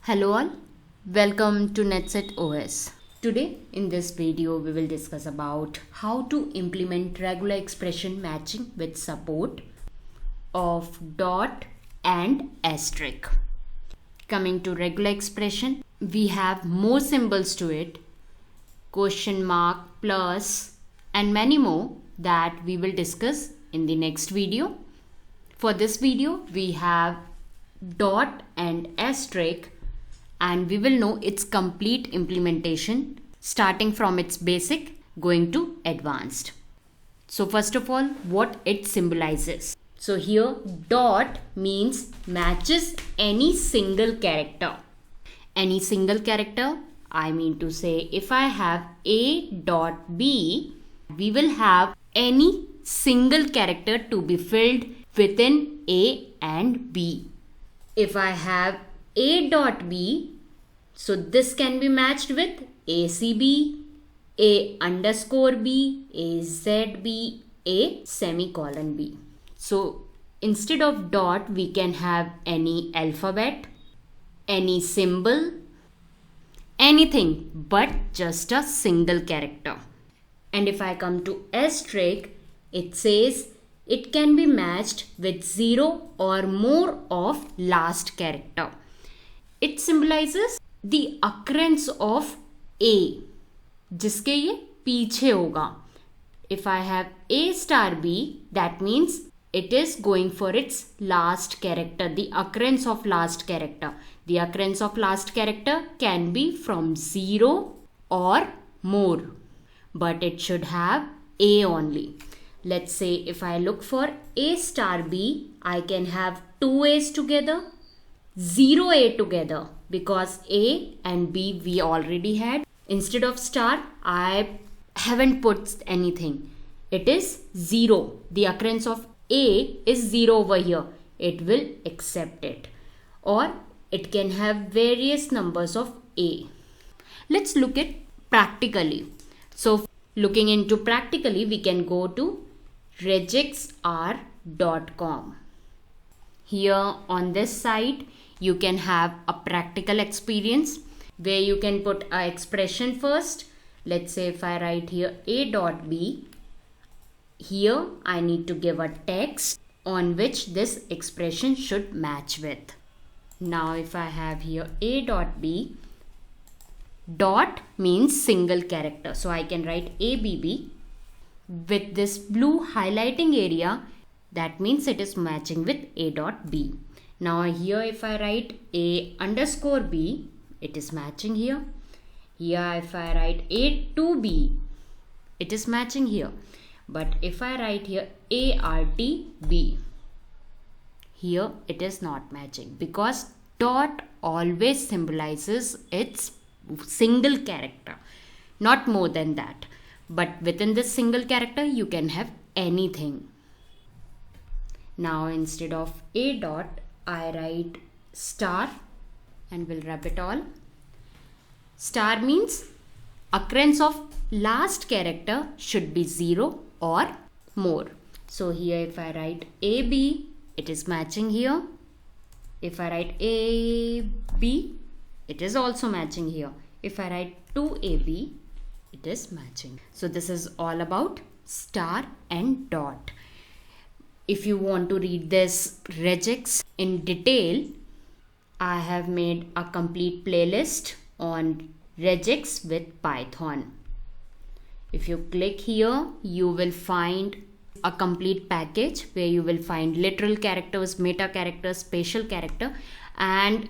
Hello all, welcome to NetSet OS. Today in this video we will discuss about how to implement regular expression matching with support of dot and asterisk. Coming to regular expression, we have more symbols to it, question mark, plus and many more that we will discuss in the next video. For this video we have dot and asterisk, and we will know its complete implementation starting from its basic going to advanced. So first of all, what it symbolizes. So here dot means matches any single character. Any single character, I mean to say if I have A dot B, we will have any single character to be filled within A and B. If I have A dot B, so this can be matched with ACB, A underscore B, AZB, A semicolon B. So instead of dot, we can have any alphabet, any symbol, anything but just a single character. And if I come to asterisk, it says it can be matched with 0 or more of last character. It symbolizes the occurrence of A, जिसके ये पीछे होगा. If I have A star B, that means it is going for its last character, the occurrence of last character. The occurrence of last character can be from 0 or more, but it should have A only. Let's say if I look for A star B, I can have two A's together, 0 A together, because A and B we already had. Instead of star, I haven't put anything. It is 0. The occurrence of A is 0 over here. It will accept it. Or it can have various numbers of A. Let's look at practically. So looking into practically, we can go to regexr.com. Here on this site, you can have a practical experience where you can put an expression first. Let's say if I write here A dot B, here I need to give a text on which this expression should match with. Now if I have here A dot B, dot means single character. So I can write ABB with this blue highlighting area. That means it is matching with A dot B. Now here if I write A underscore B, it is matching here. Here if I write A to B, it is matching here. But if I write here ARTB, here it is not matching, because dot always symbolizes its single character, not more than that. But within this single character, you can have anything. Now instead of A dot, I write star and will rub it all. Star means occurrence of last character should be 0 or more. So here if I write AB, it is matching here. If I write AB, it is also matching here. If I write 2AB, it is matching. So this is all about star and dot. If you want to read this regex in detail, I have made a complete playlist on regex with Python. If you click here, you will find a complete package where you will find literal characters, meta characters, spatial character, and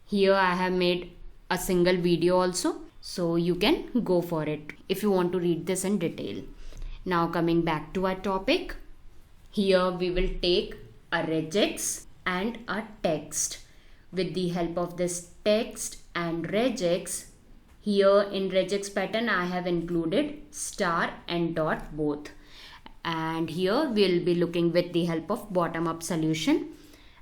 here I have made a single video also, so you can go for it if you want to read this in detail. Now coming back to our topic, here we will take a regex and a text. With the help of this text and regex, here in regex pattern I have included star and dot both. And here we'll be looking with the help of bottom-up solution,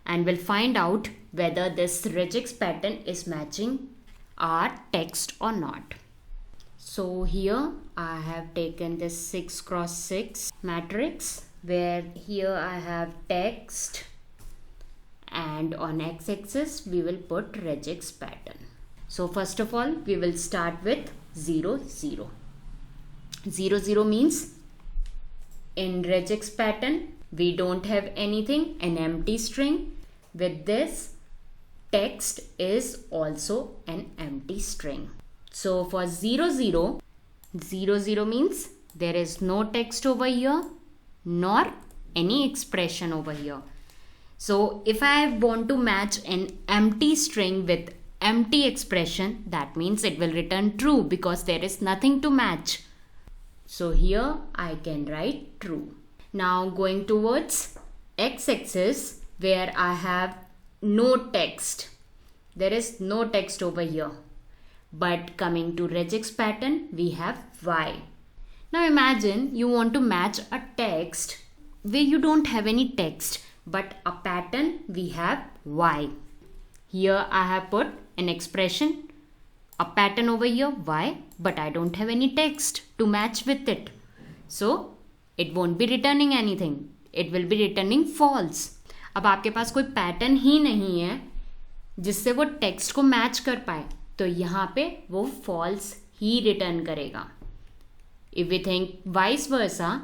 and we'll find out whether this regex pattern is matching our text or not. So here I have taken this 6x6 matrix, where here I have text and on x-axis we will put regex pattern. So first of all, we will start with 0, 0. 0, 0 means in regex pattern, we don't have anything, an empty string. With this, text is also an empty string. So for 0, 0, 0, 0 means there is no text over here nor any expression over here. So if I want to match an empty string with empty expression, that means it will return true because there is nothing to match. So here I can write true. Now going towards x-axis where I have no text. There is no text over here. But coming to regex pattern, we have y. Now imagine you want to match a text where you don't have any text, but a pattern we have y. Here I have put an expression, a pattern over here y, but I don't have any text to match with it. So it won't be returning anything. It will be returning false. अब आपके पास कोई pattern ही नहीं है जिससे वो text को match कर पाए, तो यहाँ पे वो false ही रिटर्न करेगा. If we think vice versa,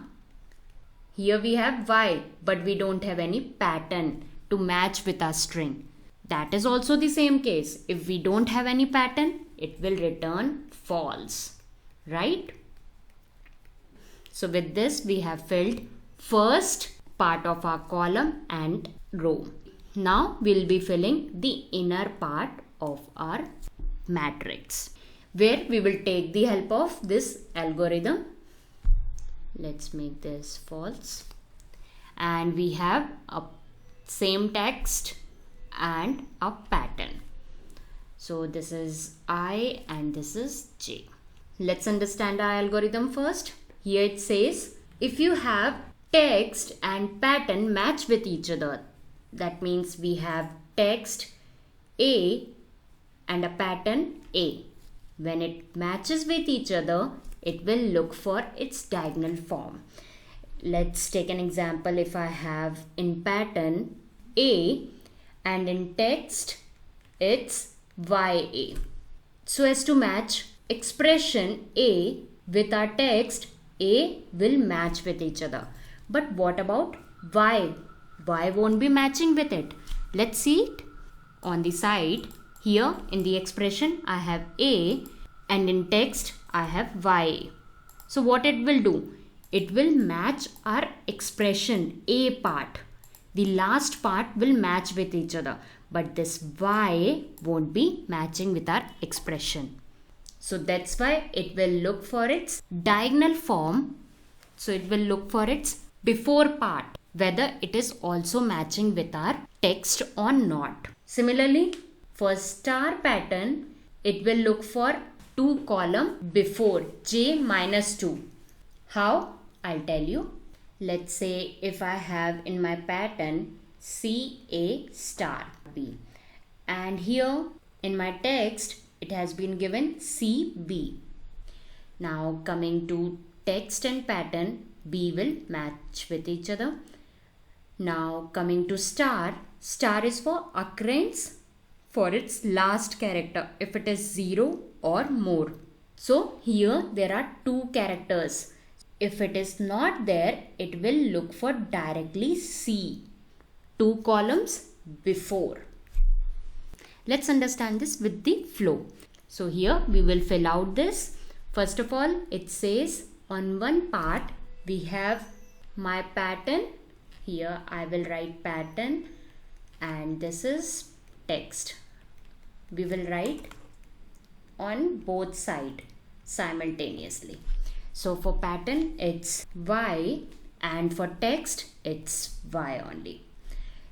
here we have y, but we don't have any pattern to match with our string. That is also the same case. If we don't have any pattern, it will return false, right? So with this, we have filled first part of our column and row. Now we'll be filling the inner part of our matrix, where we will take the help of this algorithm. Let's make this false. And we have a same text and a pattern. So this is I and this is J. Let's understand our algorithm first. Here it says, if you have text and pattern match with each other, that means we have text A and a pattern A. When it matches with each other, it will look for its diagonal form. Let's take an example. If I have in pattern A and in text it's YA. So as to match expression A with our text, A will match with each other. But what about Y? Y won't be matching with it. Let's see it. On the side, here in the expression I have A and in text I have YA. So what it will do? It will match our expression A part. The last part will match with each other, but this Y won't be matching with our expression. So that's why it will look for its diagonal form. So it will look for its before part, whether it is also matching with our text or not. Similarly, for star pattern, it will look for 2 column before J minus 2. How? I'll tell you. Let's say if I have in my pattern CA star B, and here in my text it has been given CB. Now coming to text and pattern, B will match with each other. Now coming to star, star is for occurrence for its last character, if it is 0 or more. So here there are 2 characters. If it is not there, it will look for directly C, 2 columns before. Let's understand this with the flow. So here we will fill out this. First of all, it says on one part we have my pattern. Here I will write pattern and this is text. We will write on both sides simultaneously. So for pattern it's Y and for text it's Y only.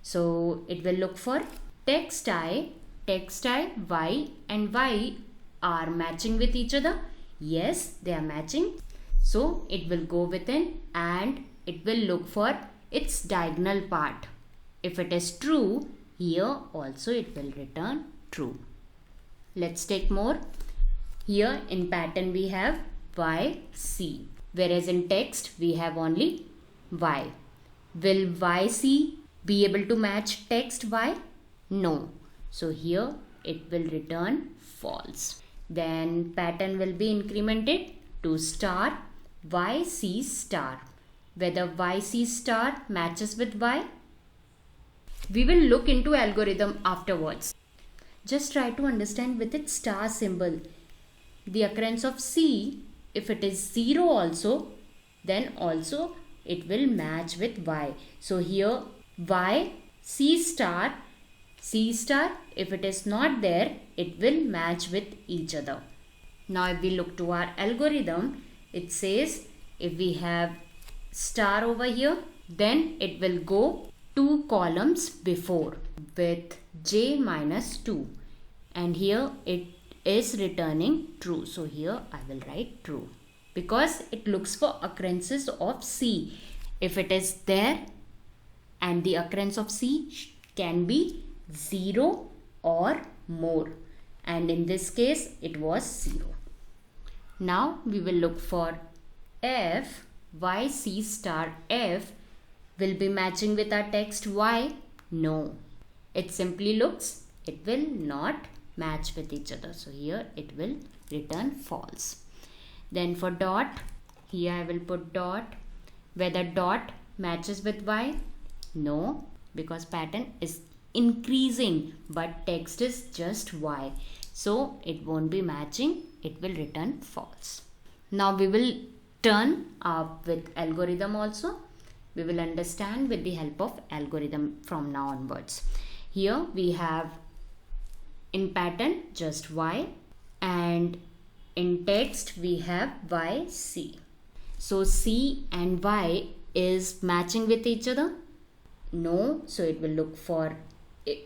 So it will look for text I, Y and Y are matching with each other. Yes, they are matching. So it will go within and it will look for its diagonal part. If it is true, here also it will return true. Let's take more. Here in pattern we have YC, whereas in text we have only Y. Will YC be able to match text Y? No. So here it will return false. Then pattern will be incremented to star yc star. Whether yc star matches with y, we will look into algorithm afterwards. Just try to understand with its star symbol. The occurrence of C, if it is 0 also, then also it will match with Y. So here Y, C star, if it is not there, it will match with each other. Now if we look to our algorithm, it says if we have star over here, then it will go 2 columns before with j minus 2. And here it is returning true. So here I will write true because it looks for occurrences of C. If it is there and the occurrence of C can be 0 or more, and in this case it was 0. Now we will look for F. YC star F will be matching with our text Y. No, it simply looks, it will not match with each other. So here it will return false. Then for dot, here I will put dot. Whether dot matches with Y? No, because pattern is increasing but text is just Y. So it won't be matching, it will return false. Now we will turn up with algorithm also. We will understand with the help of algorithm from now onwards. Here we have in pattern just Y, and in text we have YC. So C and Y is matching with each other? No, so it will look for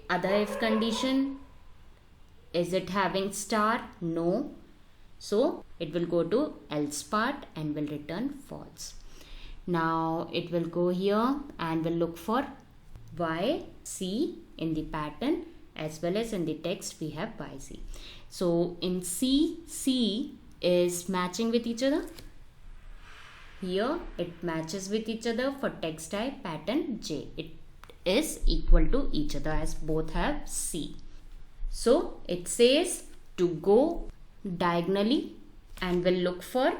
other if condition. Is it having star? No. So it will go to else part and will return false. Now it will go here and will look for YC in the pattern, as well as in the text we have YC. So in C is matching with each other. Here it matches with each other for text type pattern J. It is equal to each other as both have C. So it says to go diagonally and will look for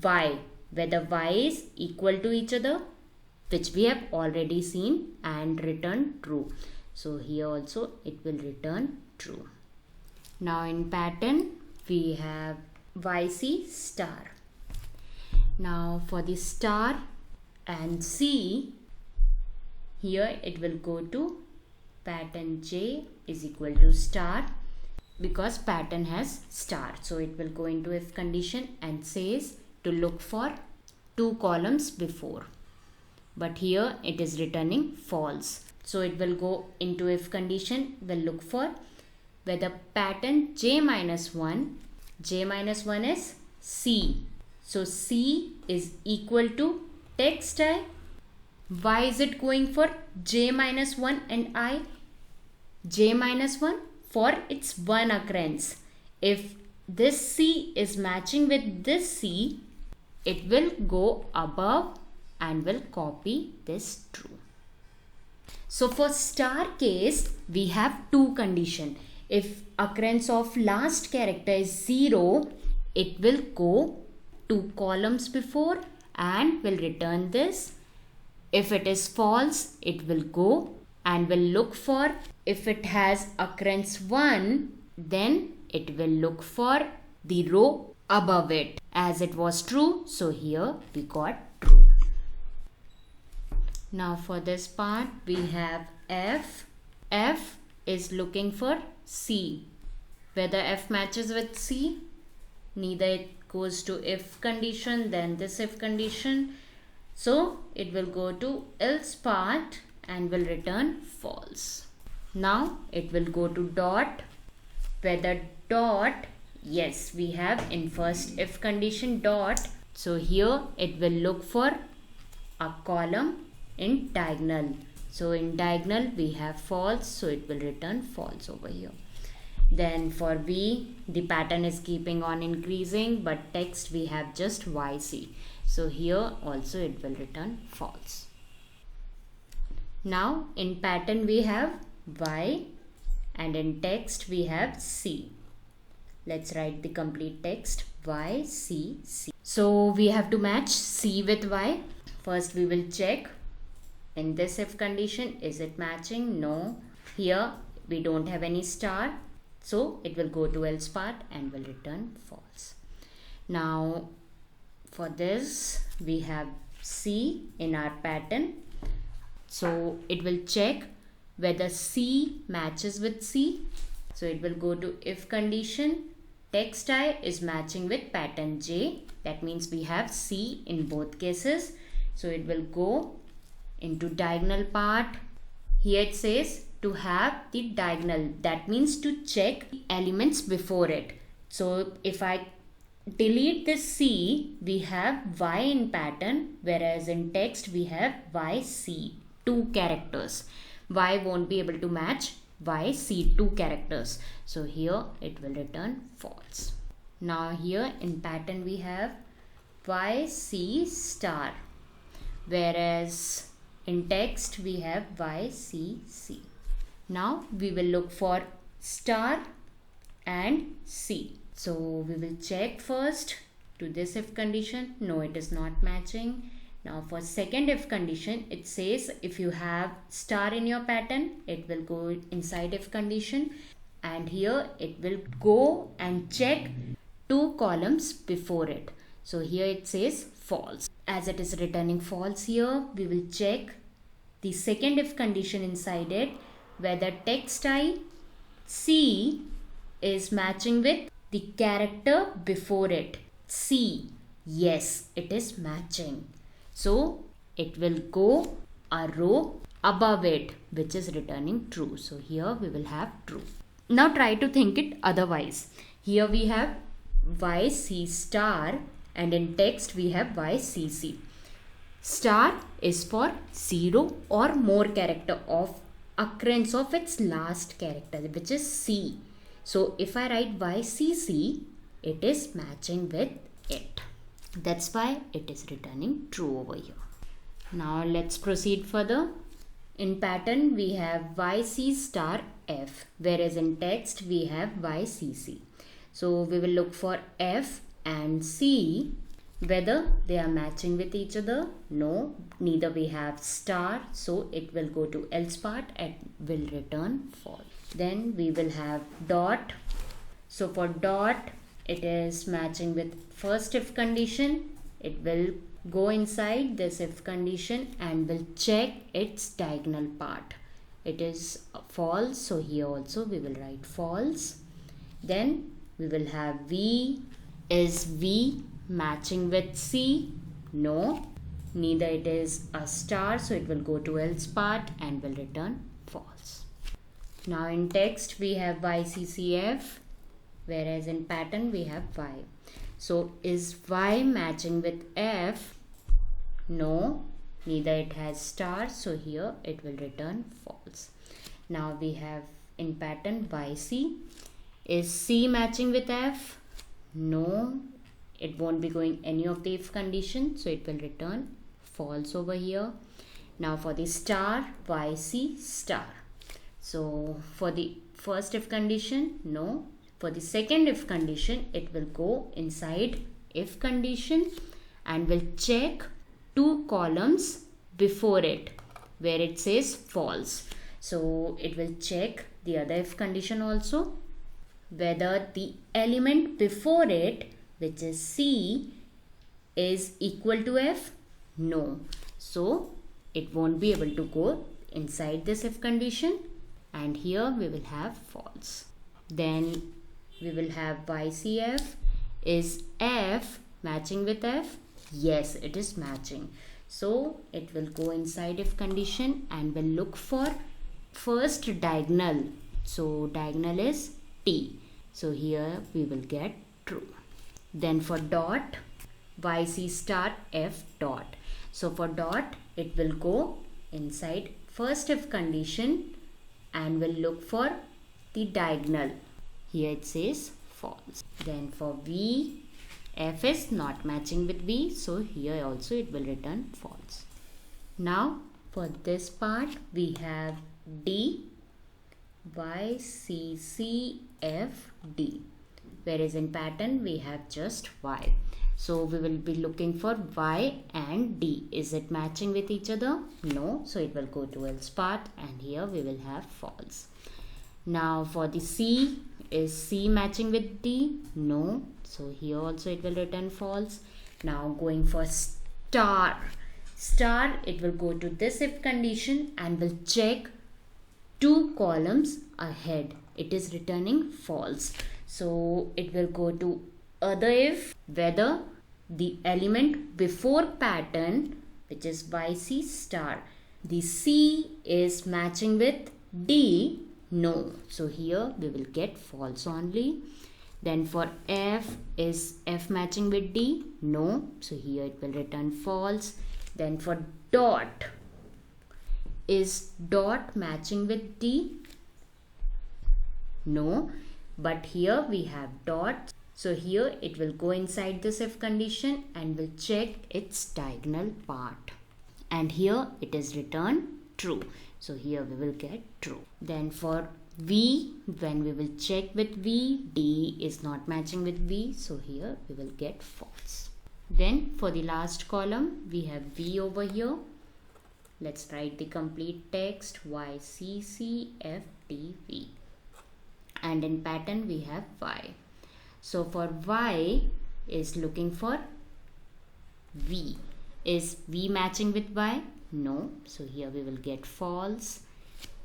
Y, whether Y is equal to each other, which we have already seen, and return true. So here also it will return true. Now in pattern we have YC star. Now for the star and C, here it will go to pattern J is equal to star because pattern has star. So it will go into if condition and says to look for 2 columns before. But here it is returning false. So it will go into if condition, will look for whether pattern J minus 1 is C. So C is equal to text type. Why is it going for J minus 1 and I? J minus 1 for its one occurrence. If this C is matching with this C, it will go above and will copy this true. So for star case, we have 2 conditions. If occurrence of last character is 0, it will go 2 columns before and will return this. If it is false, it will go and will look for, if it has occurrence 1, then it will look for the row above it. As it was true, so here we got true. Now for this part we have F. F is looking for C. Whether F matches with C, neither it goes to if condition, then this if condition. So it will go to else part and will return false. Now it will go to dot. Whether dot, yes, we have in first if condition dot. So here it will look for a column in diagonal. So in diagonal we have false, so it will return false over here. Then for V, the pattern is keeping on increasing, but text we have just YC. So here also it will return false. Now in pattern we have Y, and in text we have C. Let's write the complete text Y, C, C. So we have to match C with Y. First we will check in this if condition, is it matching? No. Here we don't have any star, so it will go to else part and will return false. Now for this we have C in our pattern, so it will check whether C matches with C. So it will go to if condition, text I is matching with pattern J, that means we have C in both cases, so it will go into diagonal part. Here it says to have the diagonal, that means to check elements before it. So if I delete this C, we have Y in pattern, whereas in text we have YC, 2 characters. Y won't be able to match YC, 2 characters. So here it will return false. Now here in pattern we have YC star, whereas in text we have YCC. Now we will look for star and C. So we will check first to this if condition. No, it is not matching. Now for second if condition, it says if you have star in your pattern, it will go inside if condition, and here it will go and check 2 columns before it. So here it says false. As it is returning false here, we will check the second if condition inside it, whether text I C is matching with the character before it, C. Yes, it is matching. So it will go a row above it, which is returning true. So here we will have true. Now try to think it otherwise. Here we have YC star and in text we have YCC. Star is for 0 or more character of occurrence of its last character, which is C. So if I write YCC, it is matching with it. That's why it is returning true over here. Now let's proceed further. In pattern we have YC star F, whereas in text we have YCC. So we will look for F and C, whether they are matching with each other. No, neither we have star, so it will go to else part and will return false. Then we will have dot. So for dot, it is matching with first if condition. It will go inside this if condition and will check its diagonal part. It is false, so here also we will write false. Then we will have V. Is V matching with C? No, neither it is a star, so it will go to else part and will return false. Now in text we have YCCF, whereas in pattern we have Y. So is Y matching with F? No, neither it has star, so here it will return false. Now we have in pattern YC. Is C matching with F? No, it won't be going any of the if condition, so it will return false over here. Now for the star, YC star. So for the first if condition, no. For the second if condition, it will go inside if condition and will check 2 columns before it where it says false. So it will check the other if condition also, whether the element before it, which is C, is equal to F. No, so it won't be able to go inside this if condition, and here we will have false. Then we will have YCF. Is F matching with F? Yes, it is matching. So it will go inside if condition and will look for first diagonal. So diagonal is T. So here we will get true. Then for dot, YC star F dot. So for dot, it will go inside first if condition and will look for the diagonal. Here it says false. Then for V, F is not matching with V, so here also it will return false. Now for this part we have D, Y, C, C, F, D. Whereas in pattern we have just Y. So we will be looking for Y and D. Is it matching with each other? No. So it will go to else part, and here we will have false. Now for the C, is C matching with D? No. So here also it will return false. Now going for star. Star, it will go to this if condition and will check 2 columns ahead. It is returning false. So it will go to other if, whether the element before pattern, which is YC star, the C is matching with D. No. So here we will get false only. Then for F, is F matching with D? No. So here it will return false. Then for dot, is dot matching with D? No. But here we have dot. So here it will go inside this if condition and will check its diagonal part. And here it is returned true. So here we will get true. Then for V, when we will check with V, D is not matching with V. So here we will get false. Then for the last column, we have V over here. Let's write the complete text. Y, C, C, F, D, V. And in pattern we have Y. So for Y is looking for V. Is V matching with Y? No. So here we will get false.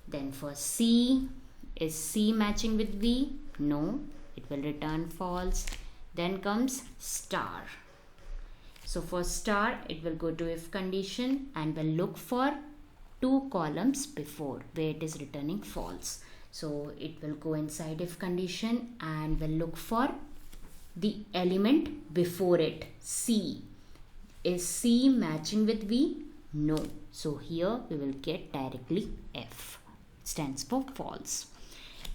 Then for C, is C matching with V? No. It will return false. Then comes star. So for star, it will go to if condition and will look for 2 columns before where it is returning false. So it will go inside if condition and will look for the element before it, C. Is C matching with V? No. So here we will get directly F. Stands for false.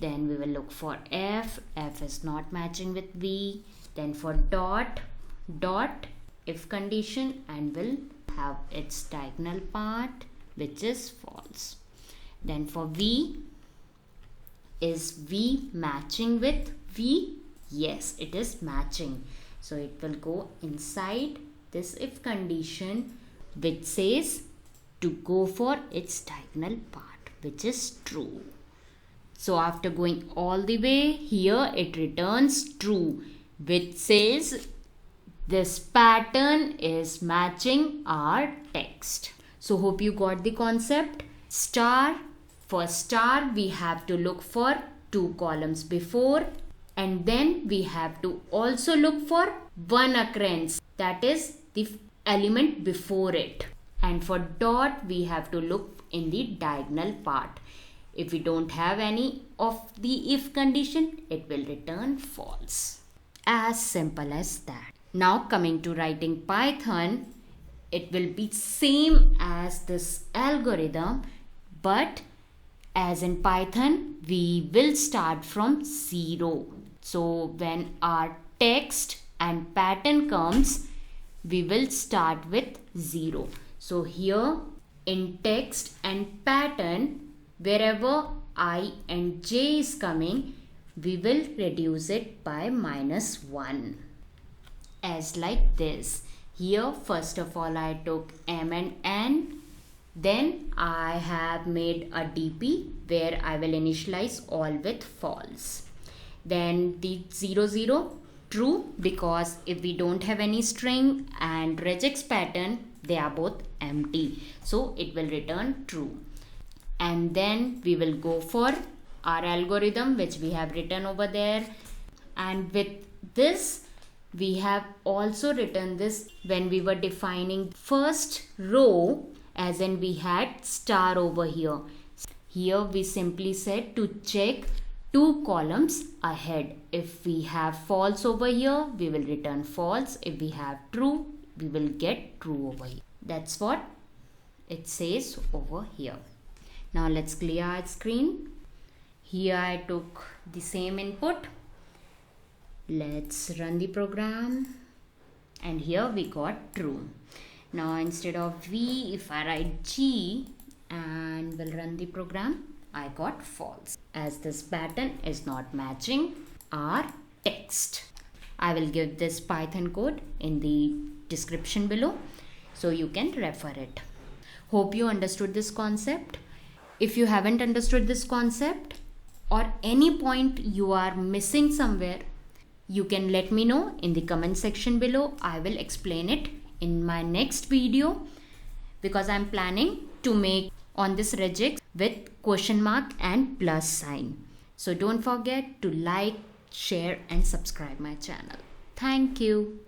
Then we will look for F. F is not matching with V. Then for dot, dot if condition and will have its diagonal part, which is false. Then for V, is V matching with V? Yes, it is matching. So it will go inside this if condition, which says to go for its diagonal part, which is true. So after going all the way, here it returns true, which says this pattern is matching our text. So hope you got the concept. Star, for star we have to look for 2 columns before, and then we have to also look for one occurrence, that is the element before it. And for dot we have to look in the diagonal part. If we don't have any of the if condition, it will return false. As simple as that. Now coming to writing Python, it will be same as this algorithm, but as in Python, we will start from 0. So when our text and pattern comes, we will start with 0. So here in text and pattern, wherever I and j is coming, we will reduce it by -1. As like this. Here first of all I took m and n. Then I have made a DP where I will initialize all with false. Then the 0 0 true, because if we don't have any string and regex pattern, they are both empty. So it will return true. And then we will go for our algorithm which we have written over there. And with this we have also written this when we were defining first row, as in we had star over here. Here we simply said to check 2 columns ahead. If we have false over here, we will return false. If we have true, we will get true over here. That's what it says over here. Now let's clear our screen. Here I took the same input. Let's run the program, and here we got true. Now instead of V, if I write G and will run the program, I got false, as this pattern is not matching our text. I will give this Python code in the description below so you can refer it. Hope you understood this concept. If you haven't understood this concept or any point you are missing somewhere, you can let me know in the comment section below. I will explain it in my next video, because I'm planning to make on this regex with question mark and plus sign. So don't forget to like, share and subscribe my channel. Thank you.